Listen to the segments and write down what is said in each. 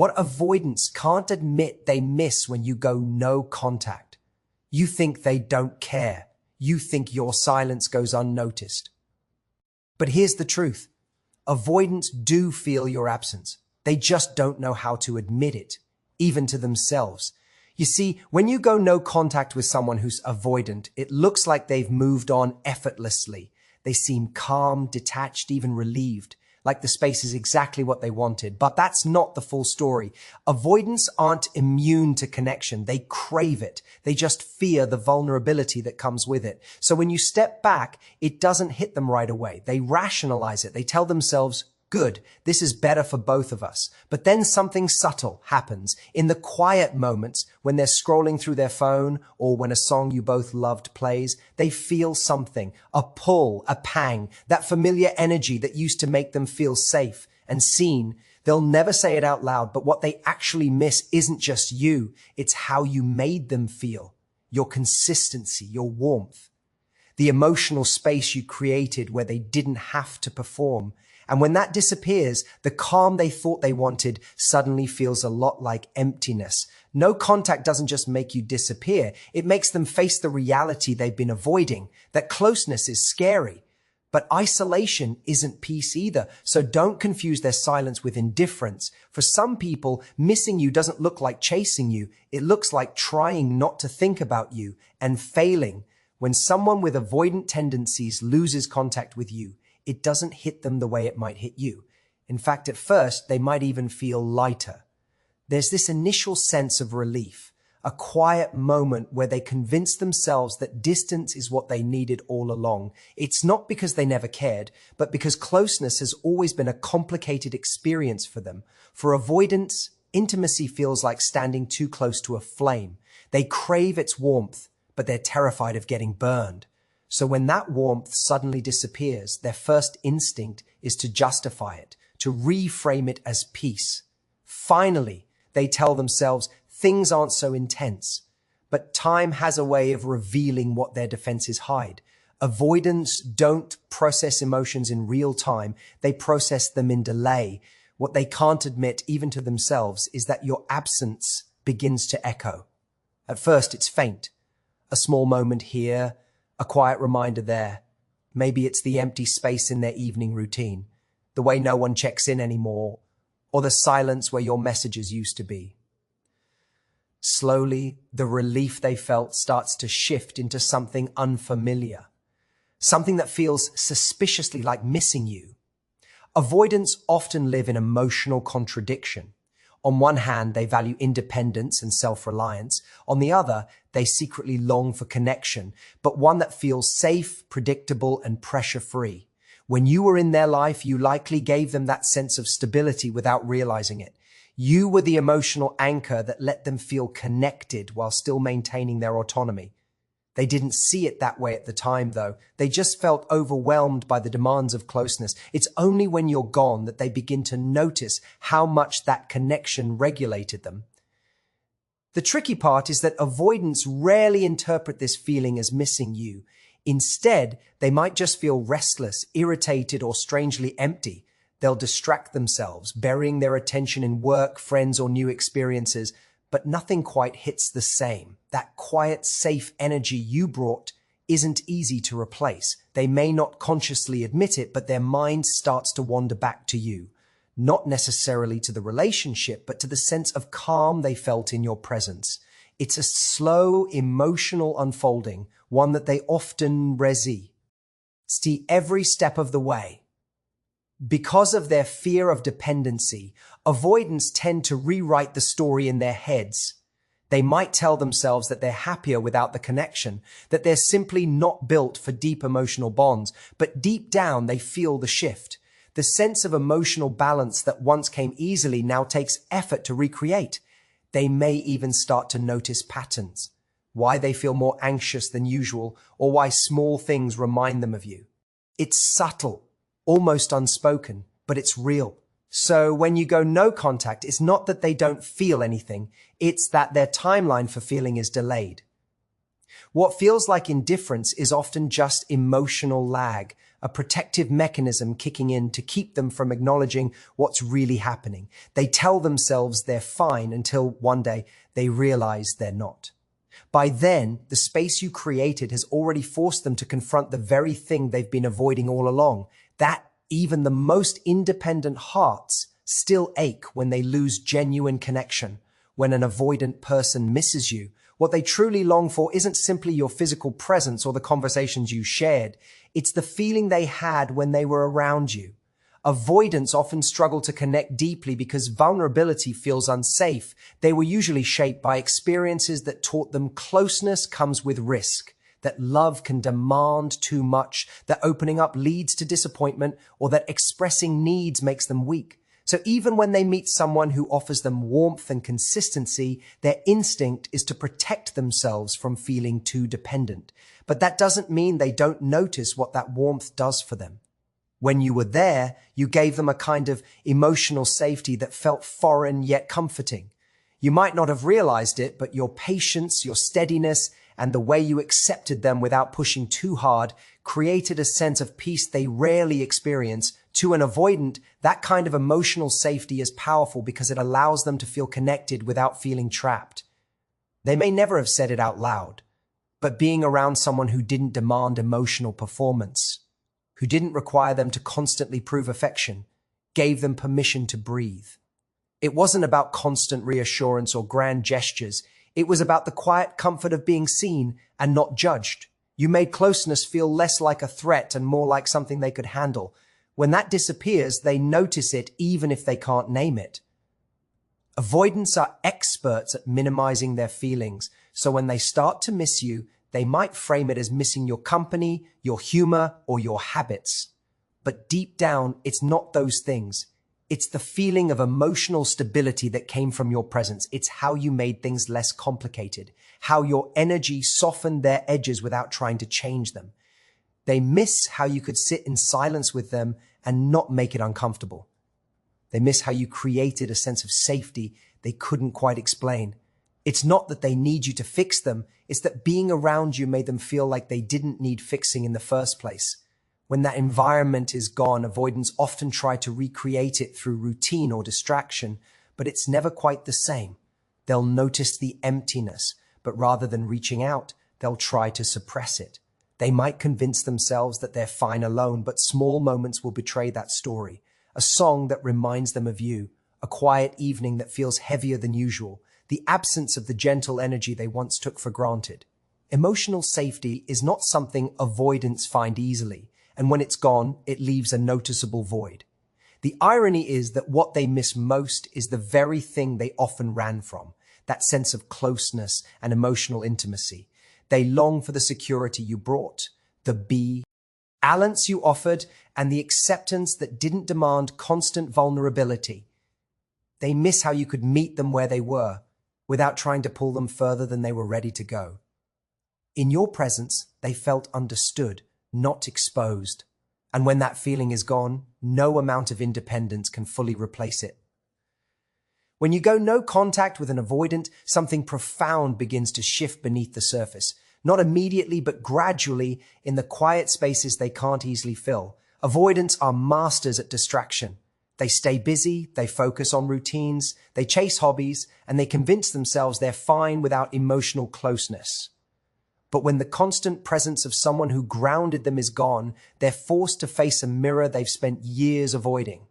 What avoidance can't admit they miss when you go no contact. You think they don't care. You think your silence goes unnoticed. But here's the truth. Avoidants do feel your absence. They just don't know how to admit it, even to themselves. You see, when you go no contact with someone who's avoidant, it looks like they've moved on effortlessly. They seem calm, detached, even relieved, like the space is exactly what they wanted. But that's not the full story. Avoidants aren't immune to connection. They crave it. They just fear the vulnerability that comes with it. So when you step back, it doesn't hit them right away. They rationalize it. They tell themselves, good, this is better for both of us. But then something subtle happens in the quiet moments when they're scrolling through their phone or when a song you both loved plays. They feel something, a pull, a pang, that familiar energy that used to make them feel safe and seen. They'll never say it out loud, but what they actually miss isn't just you. It's how you made them feel, your consistency, your warmth, the emotional space you created where they didn't have to perform. And when that disappears, the calm they thought they wanted suddenly feels a lot like emptiness. No contact doesn't just make you disappear. It makes them face the reality they've been avoiding, that closeness is scary. But isolation isn't peace either. So don't confuse their silence with indifference. For some people, missing you doesn't look like chasing you. It looks like trying not to think about you and failing. When someone with avoidant tendencies loses contact with you, it doesn't hit them the way it might hit you. In fact, at first, they might even feel lighter. There's this initial sense of relief, a quiet moment where they convince themselves that distance is what they needed all along. It's not because they never cared, but because closeness has always been a complicated experience for them. For avoidants, intimacy feels like standing too close to a flame. They crave its warmth, but they're terrified of getting burned. So when that warmth suddenly disappears, their first instinct is to justify it, to reframe it as peace. Finally, they tell themselves things aren't so intense. But time has a way of revealing what their defenses hide. Avoidants don't process emotions in real time. They process them in delay. What they can't admit, even to themselves, is that your absence begins to echo. At first, it's faint. A small moment here, a quiet reminder there. Maybe it's the empty space in their evening routine, the way no one checks in anymore, or the silence where your messages used to be. Slowly, the relief they felt starts to shift into something unfamiliar, something that feels suspiciously like missing you. Avoidants often live in emotional contradiction. On one hand, they value independence and self-reliance. On the other, they secretly long for connection, but one that feels safe, predictable, and pressure-free. When you were in their life, you likely gave them that sense of stability without realizing it. You were the emotional anchor that let them feel connected while still maintaining their autonomy. They didn't see it that way at the time, though. They just felt overwhelmed by the demands of closeness. It's only when you're gone that they begin to notice how much that connection regulated them. The tricky part is that avoidants rarely interpret this feeling as missing you. Instead, they might just feel restless, irritated, or strangely empty. They'll distract themselves, burying their attention in work, friends, or new experiences, but nothing quite hits the same. That quiet, safe energy you brought isn't easy to replace. They may not consciously admit it, but their mind starts to wander back to you. Not necessarily to the relationship, but to the sense of calm they felt in your presence. It's a slow, emotional unfolding, one that they often see every step of the way. Because of their fear of dependency, avoidants tend to rewrite the story in their heads. They might tell themselves that they're happier without the connection, that they're simply not built for deep emotional bonds, but deep down they feel the shift. The sense of emotional balance that once came easily now takes effort to recreate. They may even start to notice patterns, why they feel more anxious than usual, or why small things remind them of you. It's subtle, almost unspoken, but it's real. So when you go no contact, it's not that they don't feel anything, it's that their timeline for feeling is delayed. What feels like indifference is often just emotional lag, a protective mechanism kicking in to keep them from acknowledging what's really happening. They tell themselves they're fine until one day they realize they're not. By then, the space you created has already forced them to confront the very thing they've been avoiding all along, that even the most independent hearts still ache when they lose genuine connection. When an avoidant person misses you, what they truly long for isn't simply your physical presence or the conversations you shared. It's the feeling they had when they were around you. Avoidants often struggle to connect deeply because vulnerability feels unsafe. They were usually shaped by experiences that taught them closeness comes with risk, that love can demand too much, that opening up leads to disappointment, or that expressing needs makes them weak. So even when they meet someone who offers them warmth and consistency, their instinct is to protect themselves from feeling too dependent. But that doesn't mean they don't notice what that warmth does for them. When you were there, you gave them a kind of emotional safety that felt foreign yet comforting. You might not have realized it, but your patience, your steadiness, and the way you accepted them without pushing too hard created a sense of peace they rarely experience. To an avoidant, that kind of emotional safety is powerful because it allows them to feel connected without feeling trapped. They may never have said it out loud, but being around someone who didn't demand emotional performance, who didn't require them to constantly prove affection, gave them permission to breathe. It wasn't about constant reassurance or grand gestures. It was about the quiet comfort of being seen and not judged. You made closeness feel less like a threat and more like something they could handle. When that disappears, they notice it even if they can't name it. Avoidants are experts at minimizing their feelings, so when they start to miss you, they might frame it as missing your company, your humor, or your habits. But deep down, it's not those things. It's the feeling of emotional stability that came from your presence. It's how you made things less complicated, how your energy softened their edges without trying to change them. They miss how you could sit in silence with them and not make it uncomfortable. They miss how you created a sense of safety they couldn't quite explain. It's not that they need you to fix them, it's that being around you made them feel like they didn't need fixing in the first place. When that environment is gone, avoidants often try to recreate it through routine or distraction, but it's never quite the same. They'll notice the emptiness, but rather than reaching out, they'll try to suppress it. They might convince themselves that they're fine alone, but small moments will betray that story. A song that reminds them of you, a quiet evening that feels heavier than usual, the absence of the gentle energy they once took for granted. Emotional safety is not something avoidants find easily, and when it's gone, it leaves a noticeable void. The irony is that what they miss most is the very thing they often ran from, that sense of closeness and emotional intimacy. They long for the security you brought, the balance you offered, and the acceptance that didn't demand constant vulnerability. They miss how you could meet them where they were, without trying to pull them further than they were ready to go. In your presence, they felt understood, not exposed. And when that feeling is gone, no amount of independence can fully replace it. When you go no contact with an avoidant, something profound begins to shift beneath the surface. Not immediately, but gradually in the quiet spaces they can't easily fill. Avoidants are masters at distraction. They stay busy, they focus on routines, they chase hobbies, and they convince themselves they're fine without emotional closeness. But when the constant presence of someone who grounded them is gone, they're forced to face a mirror they've spent years avoiding.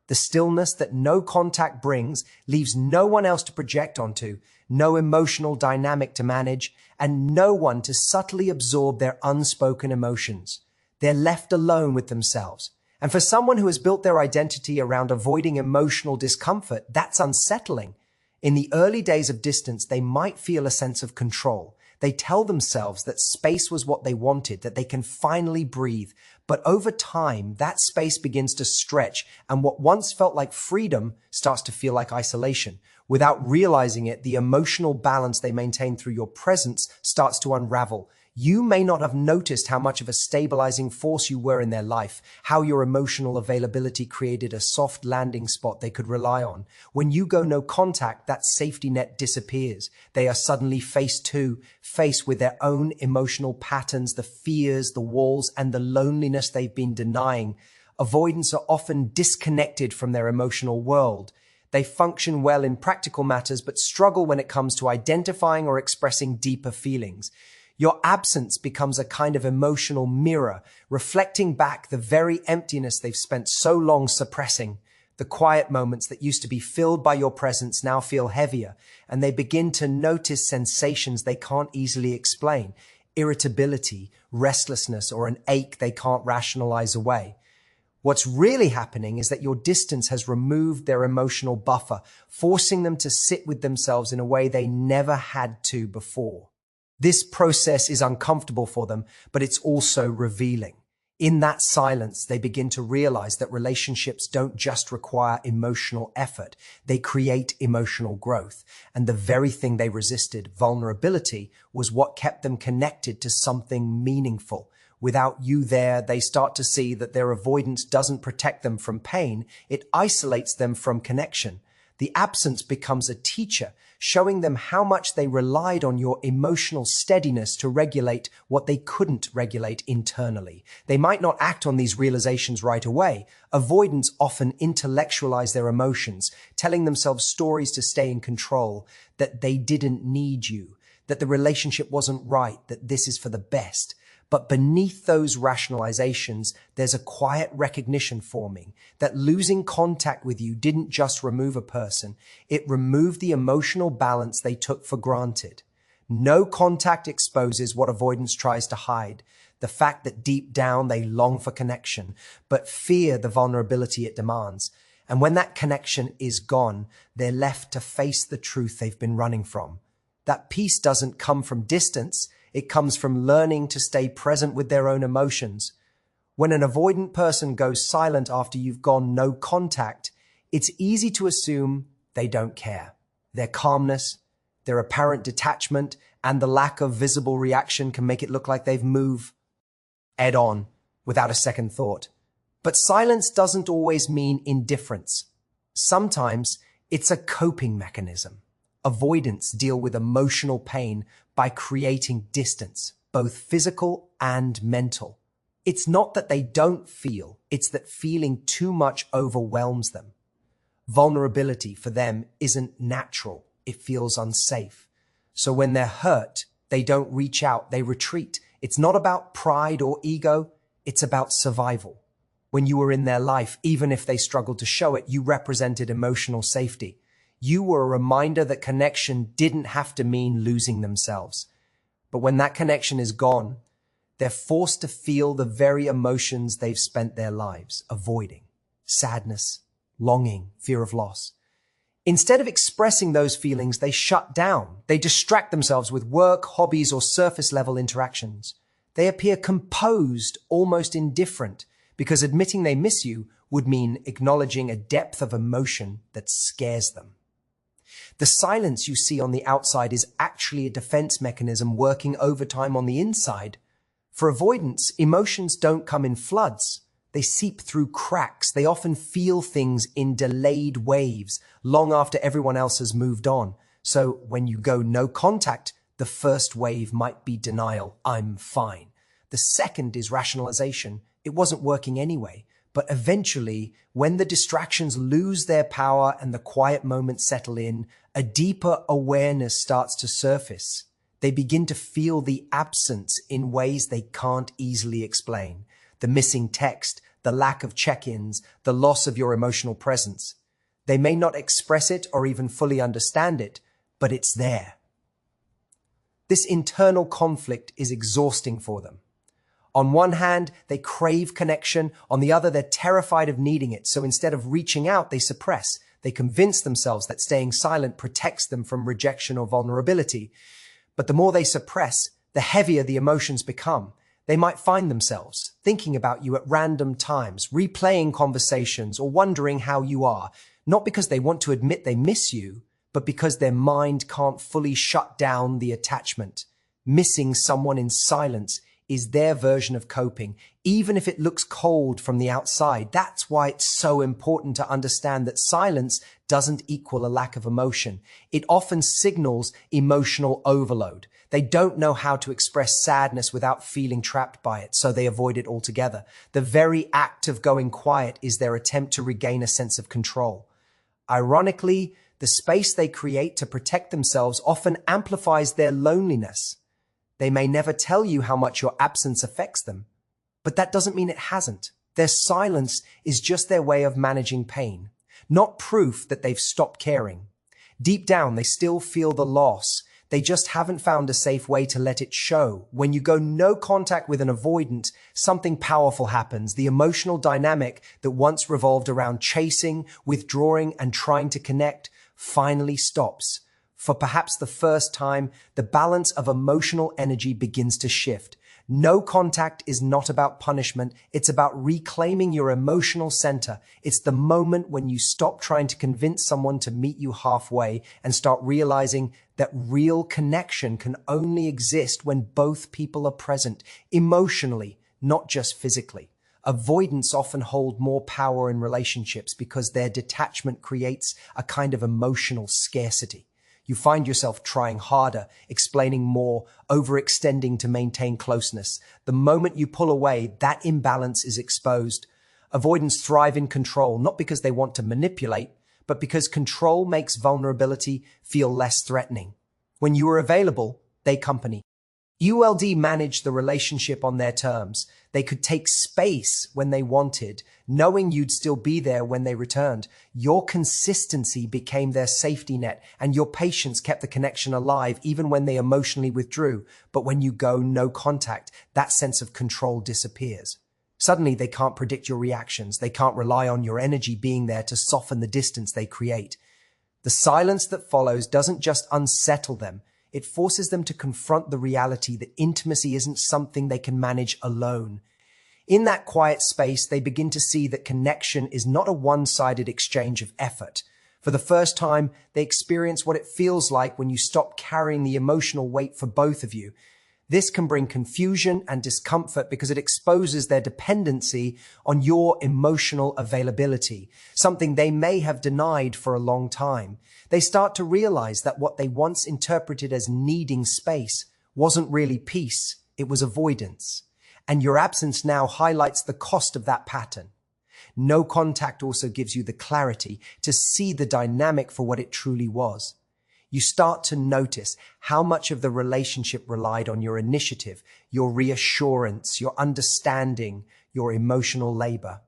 The stillness that no contact brings leaves no one else to project onto, no emotional dynamic to manage, and no one to subtly absorb their unspoken emotions. They're left alone with themselves. And for someone who has built their identity around avoiding emotional discomfort, that's unsettling. In the early days of distance, they might feel a sense of control. They tell themselves that space was what they wanted, that they can finally breathe. But over time, that space begins to stretch, and what once felt like freedom starts to feel like isolation. Without realizing it, the emotional balance they maintain through your presence starts to unravel. You may not have noticed how much of a stabilizing force you were in their life, how your emotional availability created a soft landing spot they could rely on. When you go no contact, that safety net disappears. They are suddenly faced with their own emotional patterns, the fears, the walls, and the loneliness they've been denying. Avoidants are often disconnected from their emotional world. They function well in practical matters, but struggle when it comes to identifying or expressing deeper feelings. Your absence becomes a kind of emotional mirror, reflecting back the very emptiness they've spent so long suppressing. The quiet moments that used to be filled by your presence now feel heavier, and they begin to notice sensations they can't easily explain: irritability, restlessness, or an ache they can't rationalize away. What's really happening is that your distance has removed their emotional buffer, forcing them to sit with themselves in a way they never had to before. This process is uncomfortable for them, but it's also revealing. In that silence, they begin to realize that relationships don't just require emotional effort, they create emotional growth. And the very thing they resisted, vulnerability, was what kept them connected to something meaningful. Without you there, they start to see that their avoidance doesn't protect them from pain, it isolates them from connection. The absence becomes a teacher, showing them how much they relied on your emotional steadiness to regulate what they couldn't regulate internally. They might not act on these realizations right away. Avoidants often intellectualize their emotions, telling themselves stories to stay in control, that they didn't need you, that the relationship wasn't right, that this is for the best. But beneath those rationalizations, there's a quiet recognition forming that losing contact with you didn't just remove a person, it removed the emotional balance they took for granted. No contact exposes what avoidance tries to hide: the fact that deep down they long for connection, but fear the vulnerability it demands. And when that connection is gone, they're left to face the truth they've been running from. That peace doesn't come from distance, it comes from learning to stay present with their own emotions. When an avoidant person goes silent after you've gone no contact, it's easy to assume they don't care. Their calmness, their apparent detachment, and the lack of visible reaction can make it look like they've moved head on without a second thought. But silence doesn't always mean indifference. Sometimes it's a coping mechanism. Avoidants deal with emotional pain by creating distance, both physical and mental. It's not that they don't feel, it's that feeling too much overwhelms them. Vulnerability for them isn't natural, it feels unsafe. So when they're hurt, they don't reach out, they retreat. It's not about pride or ego, it's about survival. When you were in their life, even if they struggled to show it, you represented emotional safety. You were a reminder that connection didn't have to mean losing themselves. But when that connection is gone, they're forced to feel the very emotions they've spent their lives avoiding: sadness, longing, fear of loss. Instead of expressing those feelings, they shut down. They distract themselves with work, hobbies, or surface-level interactions. They appear composed, almost indifferent, because admitting they miss you would mean acknowledging a depth of emotion that scares them. The silence you see on the outside is actually a defense mechanism working overtime on the inside. For avoidance, emotions don't come in floods. They seep through cracks. They often feel things in delayed waves, long after everyone else has moved on. So when you go no contact, the first wave might be denial. I'm fine. The second is rationalization. It wasn't working anyway. But eventually, when the distractions lose their power and the quiet moments settle in, a deeper awareness starts to surface. They begin to feel the absence in ways they can't easily explain. The missing text, the lack of check-ins, the loss of your emotional presence. They may not express it or even fully understand it, but it's there. This internal conflict is exhausting for them. On one hand, they crave connection. On the other, they're terrified of needing it. So instead of reaching out, they suppress. They convince themselves that staying silent protects them from rejection or vulnerability. But the more they suppress, the heavier the emotions become. They might find themselves thinking about you at random times, replaying conversations, or wondering how you are, not because they want to admit they miss you, but because their mind can't fully shut down the attachment. Missing someone in silence is their version of coping, even if it looks cold from the outside. That's why it's so important to understand that silence doesn't equal a lack of emotion. It often signals emotional overload. They don't know how to express sadness without feeling trapped by it, so they avoid it altogether. The very act of going quiet is their attempt to regain a sense of control. Ironically, the space they create to protect themselves often amplifies their loneliness. They may never tell you how much your absence affects them, but that doesn't mean it hasn't. Their silence is just their way of managing pain, not proof that they've stopped caring. Deep down, they still feel the loss. They just haven't found a safe way to let it show. When you go no contact with an avoidant, something powerful happens. The emotional dynamic that once revolved around chasing, withdrawing, and trying to connect finally stops. For perhaps the first time, the balance of emotional energy begins to shift. No contact is not about punishment. It's about reclaiming your emotional center. It's the moment when you stop trying to convince someone to meet you halfway and start realizing that real connection can only exist when both people are present, emotionally, not just physically. Avoidants often hold more power in relationships because their detachment creates a kind of emotional scarcity. You find yourself trying harder, explaining more, overextending to maintain closeness. The moment you pull away, that imbalance is exposed. Avoidants thrive in control, not because they want to manipulate, but because control makes vulnerability feel less threatening. When you are available, they company. ULD managed the relationship on their terms. They could take space when they wanted, knowing you'd still be there when they returned. Your consistency became their safety net, and your patience kept the connection alive even when they emotionally withdrew. But when you go no contact, that sense of control disappears. Suddenly, they can't predict your reactions. They can't rely on your energy being there to soften the distance they create. The silence that follows doesn't just unsettle them. It forces them to confront the reality that intimacy isn't something they can manage alone. In that quiet space, they begin to see that connection is not a one-sided exchange of effort. For the first time, they experience what it feels like when you stop carrying the emotional weight for both of you. This can bring confusion and discomfort because it exposes their dependency on your emotional availability, something they may have denied for a long time. They start to realize that what they once interpreted as needing space wasn't really peace, it was avoidance. And your absence now highlights the cost of that pattern. No contact also gives you the clarity to see the dynamic for what it truly was. You start to notice how much of the relationship relied on your initiative, your reassurance, your understanding, your emotional labor.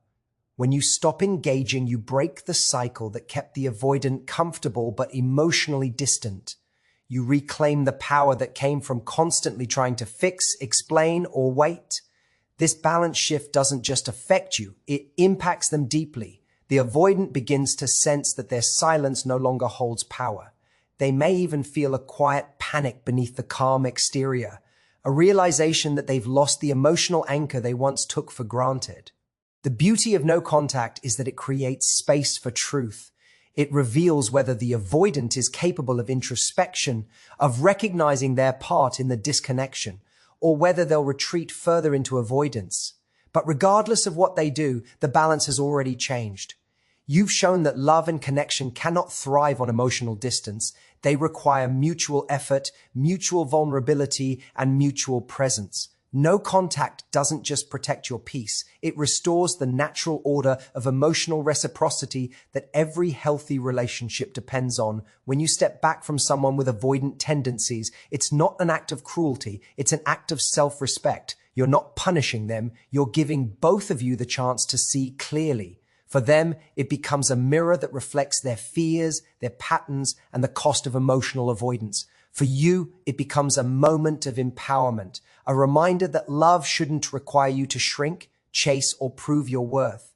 When you stop engaging, you break the cycle that kept the avoidant comfortable but emotionally distant. You reclaim the power that came from constantly trying to fix, explain, or wait. This balance shift doesn't just affect you, it impacts them deeply. The avoidant begins to sense that their silence no longer holds power. They may even feel a quiet panic beneath the calm exterior, a realization that they've lost the emotional anchor they once took for granted. The beauty of no contact is that it creates space for truth. It reveals whether the avoidant is capable of introspection, of recognizing their part in the disconnection, or whether they'll retreat further into avoidance. But regardless of what they do, the balance has already changed. You've shown that love and connection cannot thrive on emotional distance. They require mutual effort, mutual vulnerability, and mutual presence. No contact doesn't just protect your peace. It restores the natural order of emotional reciprocity that every healthy relationship depends on. When you step back from someone with avoidant tendencies, it's not an act of cruelty. It's an act of self-respect. You're not punishing them. You're giving both of you the chance to see clearly. For them, it becomes a mirror that reflects their fears, their patterns, and the cost of emotional avoidance. For you, it becomes a moment of empowerment, a reminder that love shouldn't require you to shrink, chase, or prove your worth.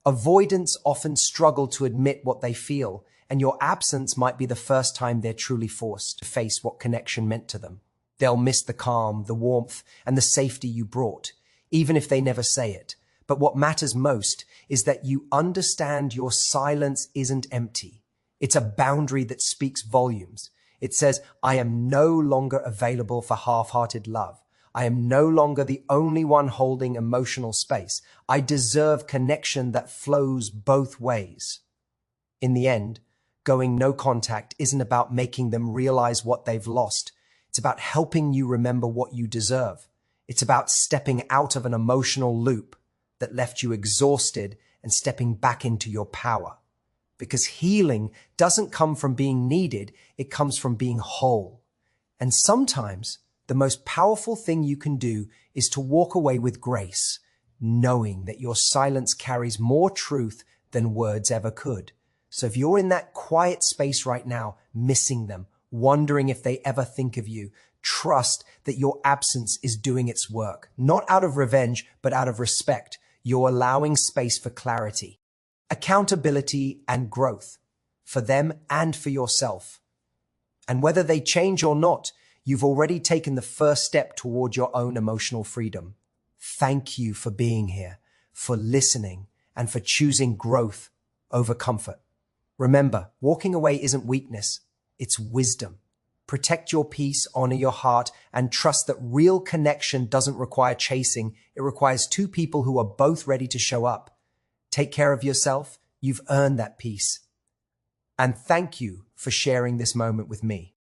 Avoidants often struggle to admit what they feel, and your absence might be the first time they're truly forced to face what connection meant to them. They'll miss the calm, the warmth, and the safety you brought, even if they never say it. But what matters most is that you understand your silence isn't empty. It's a boundary that speaks volumes. It says, I am no longer available for half-hearted love. I am no longer the only one holding emotional space. I deserve connection that flows both ways. In the end, going no contact isn't about making them realize what they've lost. It's about helping you remember what you deserve. It's about stepping out of an emotional loop that left you exhausted and stepping back into your power. Because healing doesn't come from being needed, it comes from being whole. And sometimes the most powerful thing you can do is to walk away with grace, knowing that your silence carries more truth than words ever could. So if you're in that quiet space right now, missing them, wondering if they ever think of you, trust that your absence is doing its work, not out of revenge, but out of respect. You're allowing space for clarity, accountability, and growth for them and for yourself. And whether they change or not, you've already taken the first step toward your own emotional freedom. Thank you for being here, for listening, and for choosing growth over comfort. Remember, walking away isn't weakness, it's wisdom. Protect your peace, honor your heart, and trust that real connection doesn't require chasing. It requires two people who are both ready to show up. Take care of yourself. You've earned that peace. And thank you for sharing this moment with me.